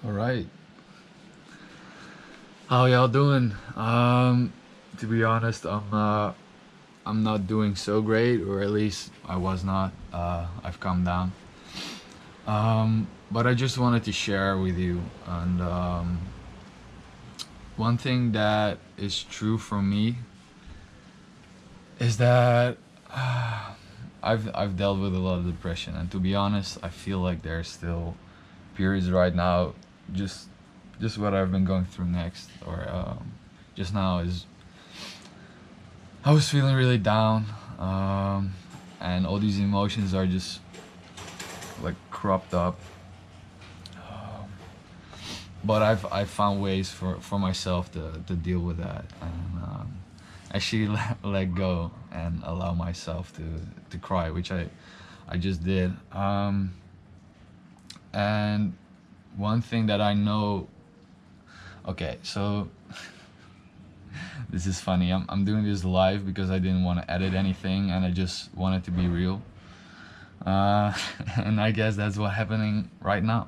All right. How y'all doing? To be honest, I'm not doing so great, or at least I was not. I've calmed down. But I just wanted to share with you, and one thing that is true for me is that I've dealt with a lot of depression, and to be honest, I feel like there's still periods right now, just just what I've been going through next, or just now is I was feeling really down, and all these emotions are just like cropped up. But I've found ways for myself to deal with that, and actually let go and allow myself to cry, which I just did. And one thing that I know, okay, so this is funny. I'm doing this live because I didn't want to edit anything, and I just wanted to be real. Uh, and I guess that's what's happening right now,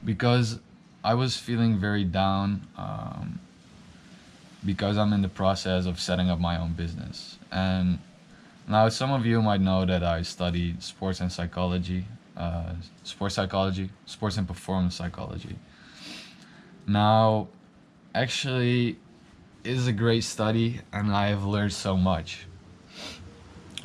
because I was feeling very down, because I'm in the process of setting up my own business. And now some of you might know that I studied sports and psychology, sports and performance psychology. Now, actually, it is a great study, and I have learned so much.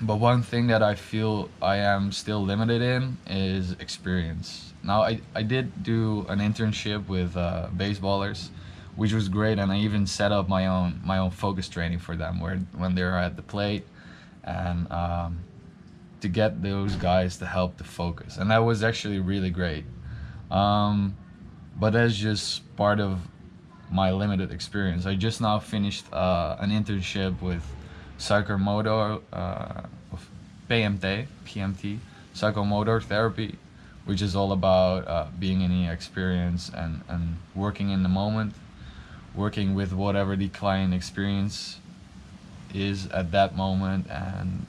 But one thing that I feel I am still limited in is experience. Now, I did do an internship with baseballers, which was great, and I even set up my own focus training for them, where when they're at the plate, and to get those guys to help to focus, and that was actually really great. Um, but that's just part of my limited experience. I just now finished an internship with psychomotor, with PMT, psychomotor therapy, which is all about being in the experience, and working in the moment, working with whatever the client experience is at that moment, and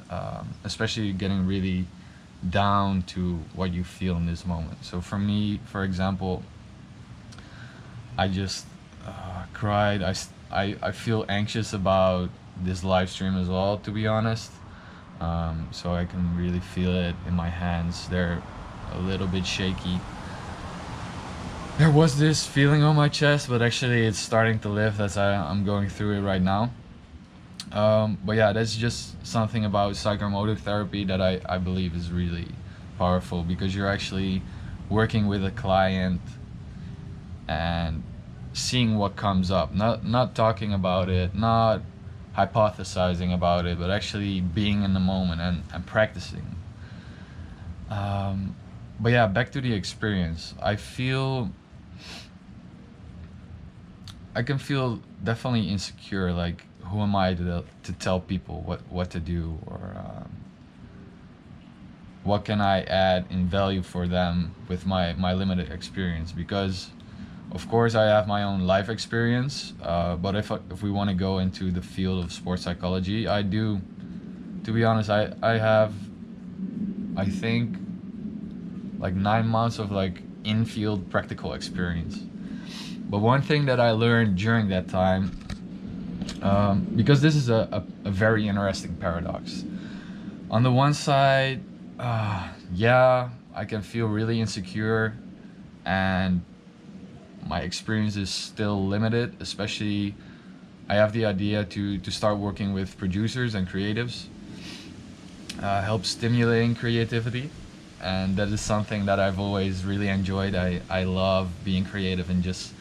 especially getting really down to what you feel in this moment. So for me, for example, I just cried. I feel anxious about this live stream as well, to be honest. So I can really feel it in my hands. They're a little bit shaky. There was this feeling on my chest, but actually it's starting to lift as I'm going through it right now. But yeah, that's just something about psychomotor therapy that I believe is really powerful, because you're actually working with a client and seeing what comes up, not talking about it, not hypothesizing about it, but actually being in the moment, and practicing. But yeah, back to the experience. I can feel definitely insecure, like who am I to tell people what to do, or what can I add in value for them with my limited experience, because of course I have my own life experience, but if we want to go into the field of sports psychology, I do, to be honest, I have, I think, like 9 months of like in-field practical experience. But one thing that I learned during that time, because this is a very interesting paradox. On the one side, yeah, I can feel really insecure, and my experience is still limited, especially I have the idea to start working with producers and creatives, help stimulating creativity, and that is something that I've always really enjoyed. I love being creative and just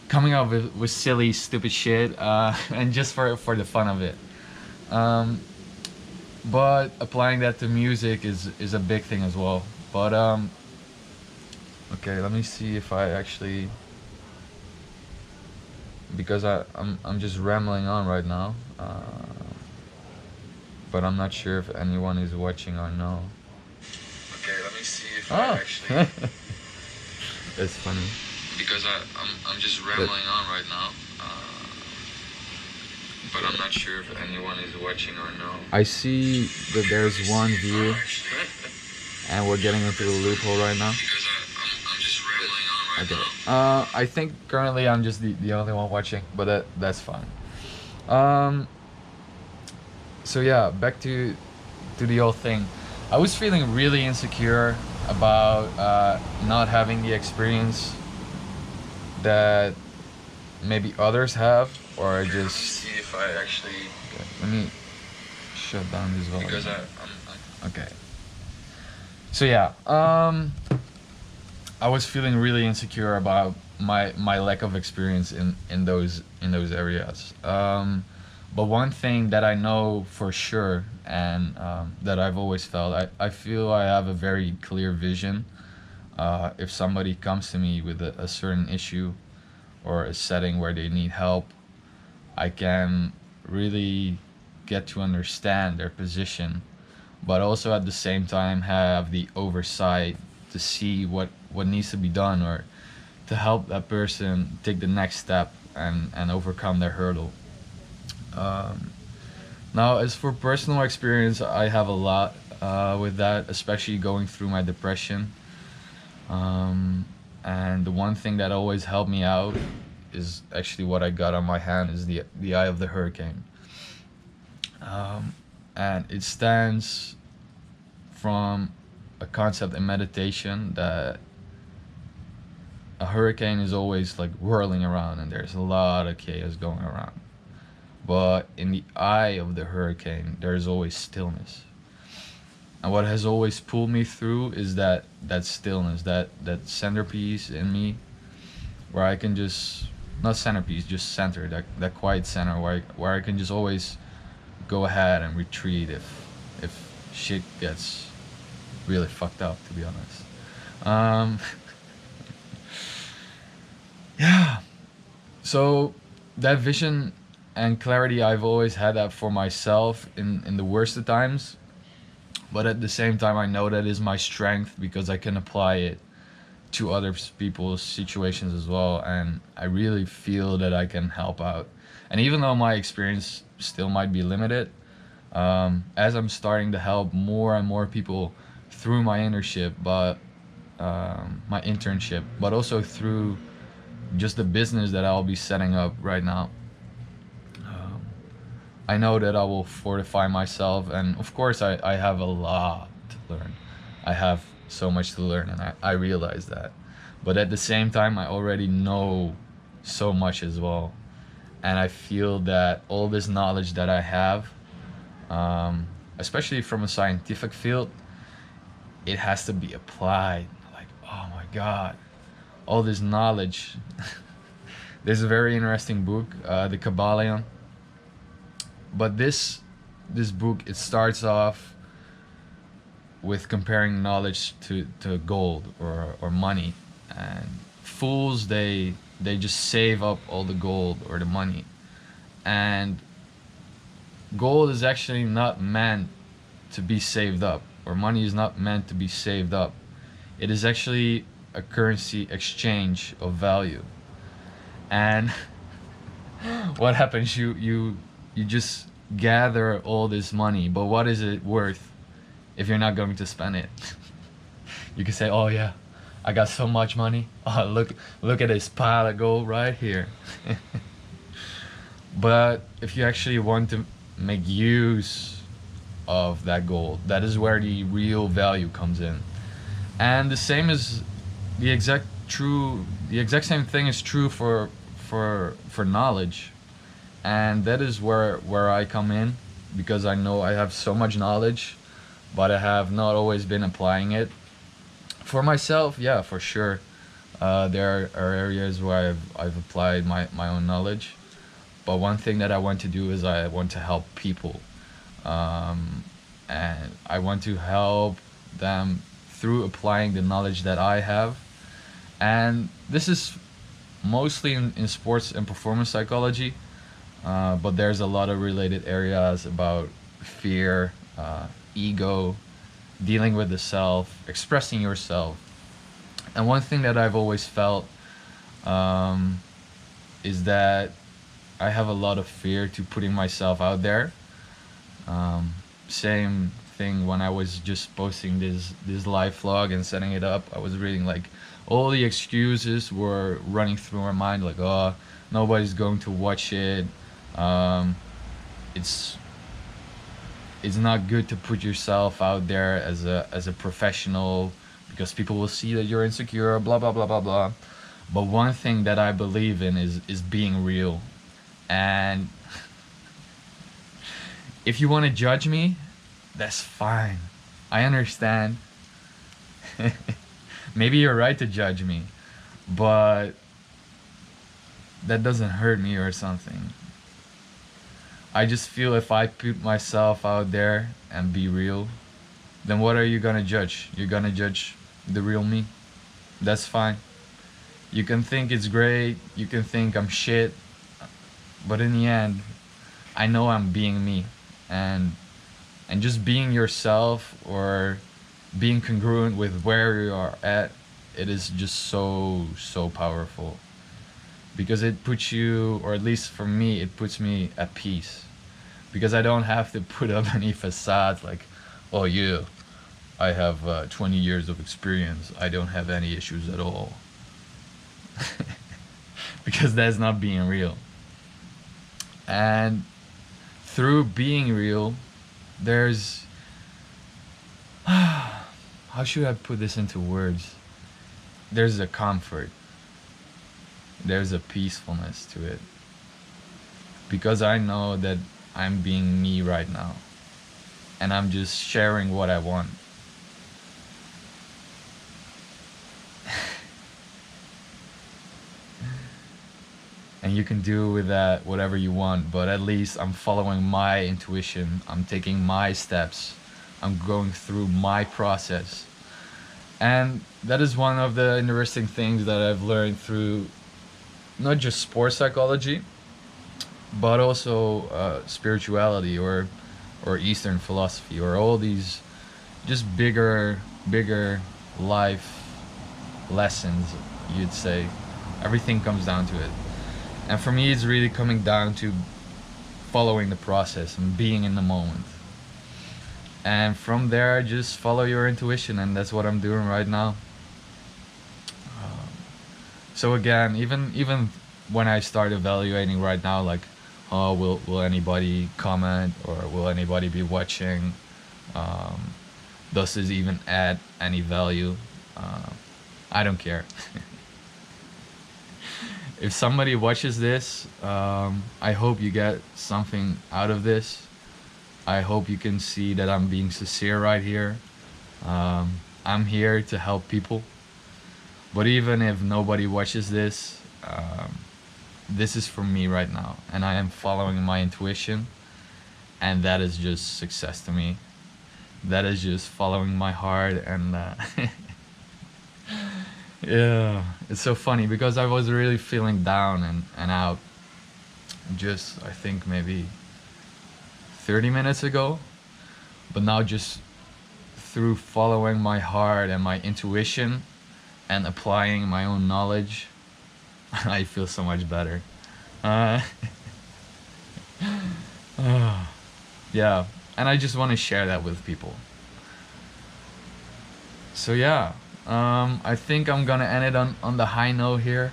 coming up with silly, stupid shit, and just for the fun of it. Um, but applying that to music is a big thing as well. But okay, let me see if I actually, because I'm just rambling on right now, but I'm not sure if anyone is watching or no. Okay, let me see if I actually. It's funny. Because I'm just rambling on right now, but I'm not sure if anyone is watching or no. I see that there's one view, and we're getting into a loophole right now. Because I'm just Okay. I think currently I'm just the only one watching, but that's fine. Um, so yeah, back to the old thing. I was feeling really insecure about not having the experience that maybe others have, or just see if I actually. Okay, let me shut down this volume. Because I'm okay. So yeah, I was feeling really insecure about my lack of experience in those areas. But one thing that I know for sure, and that I've always felt, I feel I have a very clear vision. If somebody comes to me with a certain issue or a setting where they need help, I can really get to understand their position, but also at the same time have the oversight to see what needs to be done, or to help that person take the next step and overcome their hurdle. Um, Now, as for personal experience, I have a lot with that, especially going through my depression. Um, and the one thing that always helped me out is actually what I got on my hand is the eye of the hurricane. Um, and it stands from a concept in meditation that a hurricane is always like whirling around and there's a lot of chaos going around. But in the eye of the hurricane, there's always stillness. And what has always pulled me through is that stillness, that centerpiece in me, where I can just, not centerpiece, just center, that quiet center where I can just always go ahead and retreat if shit gets really fucked up, to be honest. Um, yeah. So that vision and clarity, I've always had that for myself in the worst of times, but at the same time I know that is my strength because I can apply it to other people's situations as well, and I really feel that I can help out. And even though my experience still might be limited, as I'm starting to help more and more people through my internship, but also through just the business that I'll be setting up right now, I know that I will fortify myself, and of course, I have a lot to learn. I have so much to learn, and I realize that. But at the same time, I already know so much as well. And I feel that all this knowledge that I have, especially from a scientific field, it has to be applied. Like, oh my God, all this knowledge. There's a very interesting book, The Kabbalion, but this book, it starts off with comparing knowledge to gold or money, and fools, they just save up all the gold or the money, and gold is actually not meant to be saved up, or money is not meant to be saved up. It is actually a currency exchange of value. And what happens, you just gather all this money, but what is it worth if you're not going to spend it? You can say, oh yeah, I got so much money, oh look at this pile of gold right here. But if you actually want to make use of that gold, that is where the real value comes in. And the same is the exact same thing is true for knowledge. And that is where I come in, because I know I have so much knowledge, but I have not always been applying it. For myself, yeah, for sure. There are areas where I've applied my own knowledge, but one thing that I want to do is I want to help people, and I want to help them through applying the knowledge that I have. And this is mostly in sports and performance psychology, but there's a lot of related areas about fear, ego, dealing with the self, expressing yourself. And one thing that I've always felt, is that I have a lot of fear to putting myself out there. Same thing when I was just posting this live vlog and setting it up. I was reading like all the excuses were running through my mind, like, oh, nobody's going to watch it. Um, it's it's not good to put yourself out there as a professional because people will see that you're insecure, blah blah blah blah blah. But one thing that I believe in is being real. And if you want to judge me, that's fine. I understand. Maybe you're right to judge me, but that doesn't hurt me or something. I just feel if I put myself out there and be real, then what are you gonna judge? You're gonna judge the real me. That's fine. You can think it's great, you can think I'm shit, but in the end, I know I'm being me. And just being yourself or being congruent with where you are at, it is just so powerful. Because it puts you, or at least for me, it puts me at peace. Because I don't have to put up any facades like, oh yeah, I have 20 years of experience, I don't have any issues at all. Because that's not being real. And through being real, there's how should I put this into words? There's a comfort, there's a peacefulness to it, because I know that I'm being me right now and I'm just sharing what I want. And you can do with that whatever you want, but at least I'm following my intuition, I'm taking my steps, I'm going through my process. And that is one of the interesting things that I've learned through not just sports psychology, but also spirituality or Eastern philosophy, or all these just bigger life lessons, you'd say. Everything comes down to it. And for me, it's really coming down to following the process and being in the moment. And from there, just follow your intuition, and that's what I'm doing right now. So again, even when I start evaluating right now, like, oh, will anybody comment, or will anybody be watching? Does this even add any value? I don't care. If somebody watches this, I hope you get something out of this. I hope you can see that I'm being sincere right here. I'm here to help people. But even if nobody watches this, this is for me right now. And I am following my intuition. And that is just success to me. That is just following my heart. And yeah, it's so funny because I was really feeling down and out just, I think, maybe 30 minutes ago. But now, just through following my heart and my intuition and applying my own knowledge, I feel so much better. Yeah, and I just want to share that with people. So yeah, I think I'm gonna end it on the high note here,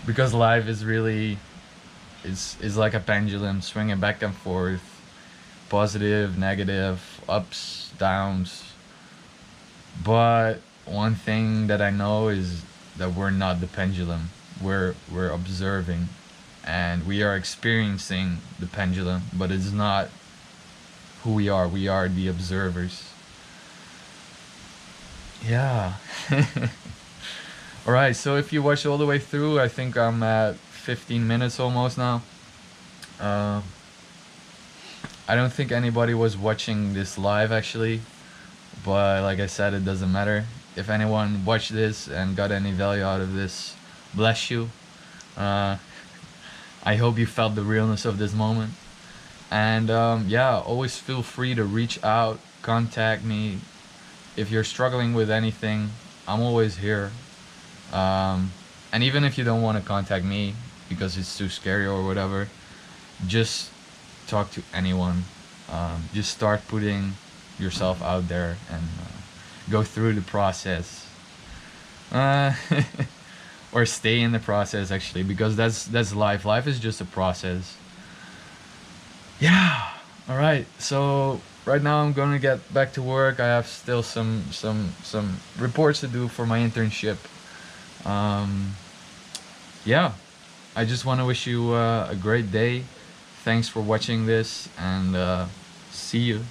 because life is really, is like a pendulum swinging back and forth, positive, negative, ups, downs. But one thing that I know is that we're not the pendulum. We're observing, and we are experiencing the pendulum, but it's not who we are. We are the observers. Yeah. Alright, so if you watch all the way through, I think I'm at 15 minutes almost now. I don't think anybody was watching this live actually, but like I said, it doesn't matter. If anyone watched this and got any value out of this, bless you. I hope you felt the realness of this moment. And yeah, always feel free to reach out, contact me. If you're struggling with anything, I'm always here. And even if you don't want to contact me because it's too scary or whatever, just talk to anyone. Just start putting yourself out there and go through the process. Uh, or stay in the process, actually, because that's life. Life is just a process. Yeah. All right. So right now I'm gonna get back to work. I have still some reports to do for my internship. Um, yeah. I just want to wish you a great day. Thanks for watching this, and see you.